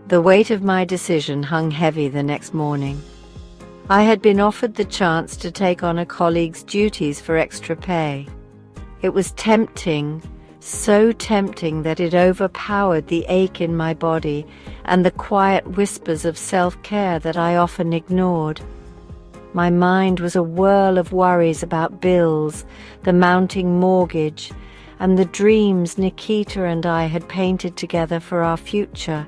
The weight of my decision hung heavy the next morning. I had been offered the chance to take on a colleague's duties for extra pay. It was tempting, so tempting that it overpowered the ache in my body and the quiet whispers of self-care that I often ignored. My mind was a whirl of worries about bills, the mounting mortgage, and the dreams Nikita and I had painted together for our future.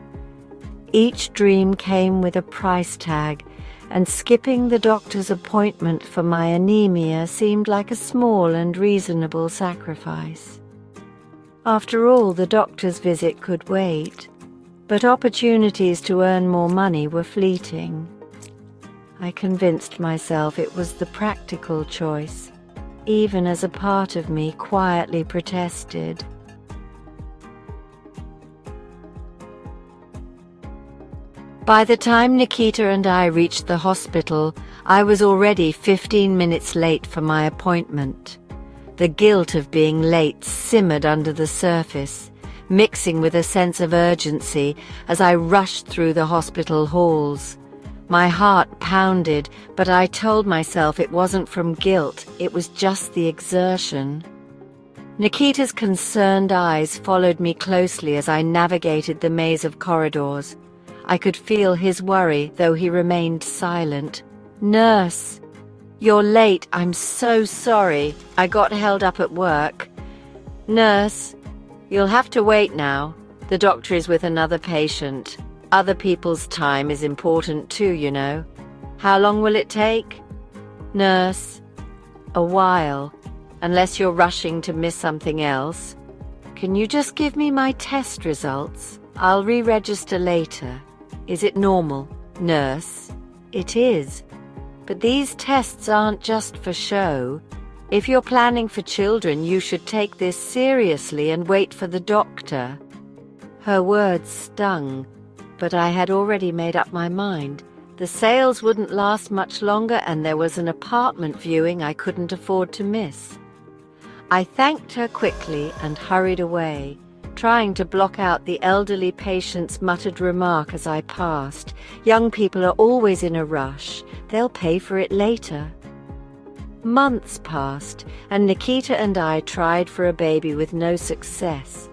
Each dream came with a price tag, and skipping the doctor's appointment for my anemia seemed like a small and reasonable sacrifice. After all, the doctor's visit could wait, but opportunities to earn more money were fleeting. I convinced myself it was the practical choice, even as a part of me quietly protested. By the time Nikita and I reached the hospital, I was already 15 minutes late for my appointment. The guilt of being late simmered under the surface, mixing with a sense of urgency as I rushed through the hospital halls. My heart pounded, but I told myself it wasn't from guilt, it was just the exertion. Nikita's concerned eyes followed me closely as I navigated the maze of corridors. I could feel his worry, though he remained silent. "Nurse, you're late. I'm so sorry. I got held up at work." "Nurse, you'll have to wait now. The doctor is with another patient. Other people's time is important too, you know. How long will it take?" "Nurse, a while, unless you're rushing to miss something else. Can you just give me my test results? I'll re-register later. Is it normal?" "Nurse, it is. But these tests aren't just for show. If you're planning for children, you should take this seriously and wait for the doctor." Her words stung, but I had already made up my mind. The sales wouldn't last much longer, and there was an apartment viewing I couldn't afford to miss. I thanked her quickly and hurried away, trying to block out the elderly patient's muttered remark as I passed. "Young people are always in a rush. They'll pay for it later." Months passed, and Nikita and I tried for a baby with no success.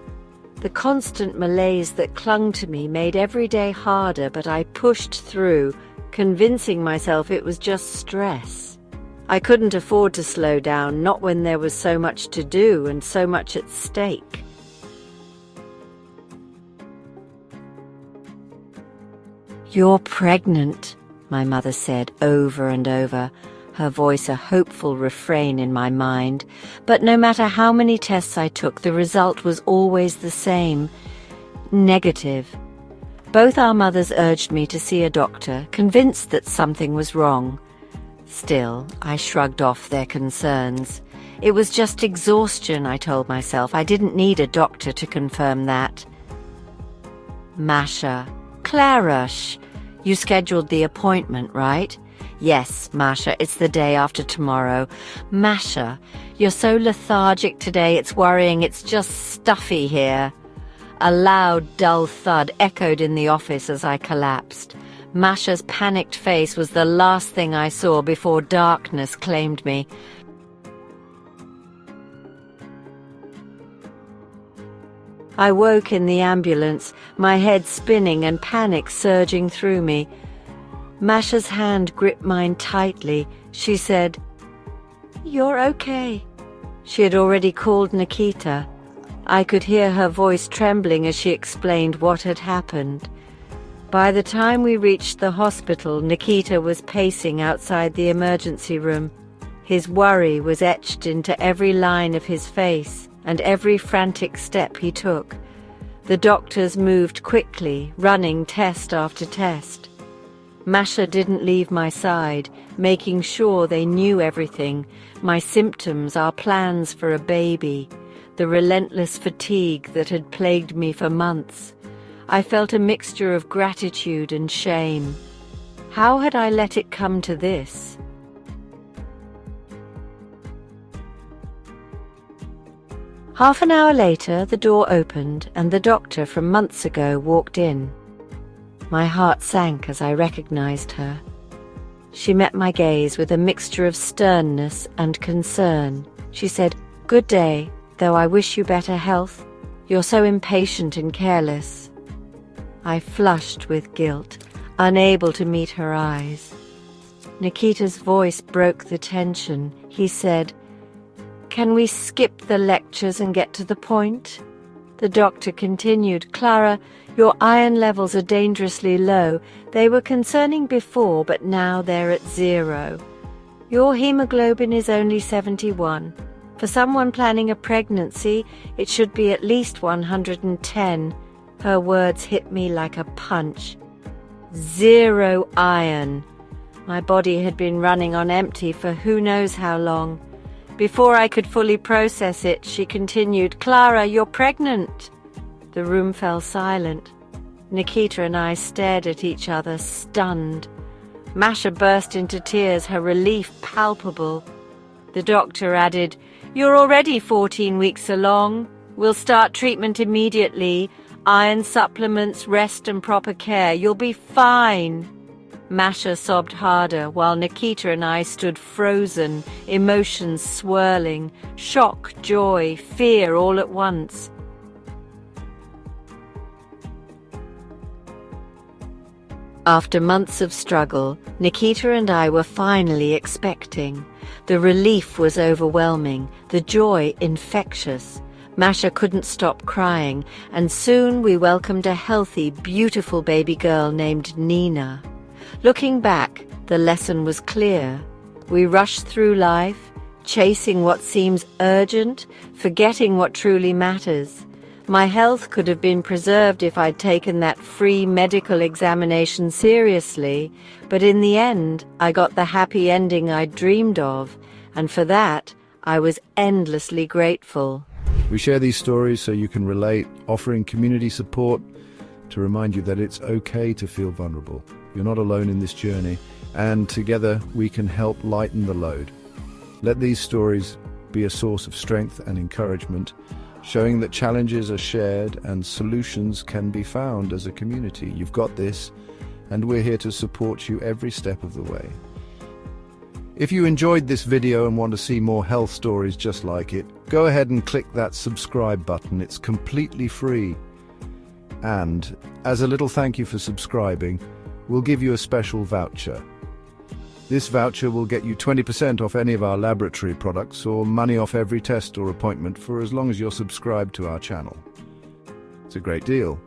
The constant malaise that clung to me made every day harder, but I pushed through, convincing myself it was just stress. I couldn't afford to slow down, not when there was so much to do and so much at stake. "You're pregnant," my mother said over and over, her voice a hopeful refrain in my mind. But no matter how many tests I took, the result was always the same: negative. Both our mothers urged me to see a doctor, convinced that something was wrong. Still, I shrugged off their concerns. It was just exhaustion, I told myself. I didn't need a doctor to confirm that. "Masha, Clara, you scheduled the appointment, right?" "Yes, Masha, it's the day after tomorrow." "Masha, you're so lethargic today, it's worrying. It's just stuffy here." A loud, dull thud echoed in the office as I collapsed. Masha's panicked face was the last thing I saw before darkness claimed me. I woke in the ambulance, my head spinning and panic surging through me. Masha's hand gripped mine tightly. She said, "You're okay." She had already called Nikita. I could hear her voice trembling as she explained what had happened. By the time we reached the hospital, Nikita was pacing outside the emergency room. His worry was etched into every line of his face and every frantic step he took. The doctors moved quickly, running test after test. Masha didn't leave my side, making sure they knew everything: my symptoms, our plans for a baby, the relentless fatigue that had plagued me for months. I felt a mixture of gratitude and shame. How had I let it come to this? Half an hour later, the door opened and the doctor from months ago walked in. My heart sank as I recognized her. She met my gaze with a mixture of sternness and concern. She said, "Good day, though I wish you better health. You're so impatient and careless." I flushed with guilt, unable to meet her eyes. Nikita's voice broke the tension. He said, "Can we skip the lectures and get to the point?" The doctor continued, "Clara, your iron levels are dangerously low. They were concerning before, but now they're at 0. Your hemoglobin is only 71. For someone planning a pregnancy, it should be at least 110. Her words hit me like a punch. 0 iron. My body had been running on empty for who knows how long. Before I could fully process it, she continued, "Clara, you're pregnant." The room fell silent. Nikita and I stared at each other, stunned. Masha burst into tears, her relief palpable. The doctor added, "You're already 14 weeks along. We'll start treatment immediately. Iron supplements, rest and proper care. You'll be fine." Masha sobbed harder, while Nikita and I stood frozen, emotions swirling, shock, joy, fear all at once. After months of struggle, Nikita and I were finally expecting. The relief was overwhelming, the joy infectious. Masha couldn't stop crying, and soon we welcomed a healthy, beautiful baby girl named Nina. Looking back, the lesson was clear. We rush through life, chasing what seems urgent, forgetting what truly matters. My health could have been preserved if I'd taken that free medical examination seriously, but in the end, I got the happy ending I'd dreamed of, and for that, I was endlessly grateful. We share these stories so you can relate, offering community support to remind you that it's okay to feel vulnerable. You're not alone in this journey, and together we can help lighten the load. Let these stories be a source of strength and encouragement, showing that challenges are shared and solutions can be found as a community. You've got this, and we're here to support you every step of the way. If you enjoyed this video and want to see more health stories just like it, go ahead and click that subscribe button. It's completely free. And as a little thank you for subscribing, we'll give you a special voucher. This voucher will get you 20% off any of our laboratory products or money off every test or appointment for as long as you're subscribed to our channel. It's a great deal.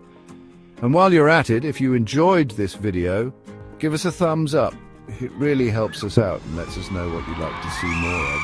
And while you're at it, if you enjoyed this video, give us a thumbs up. It really helps us out and lets us know what you'd like to see more of.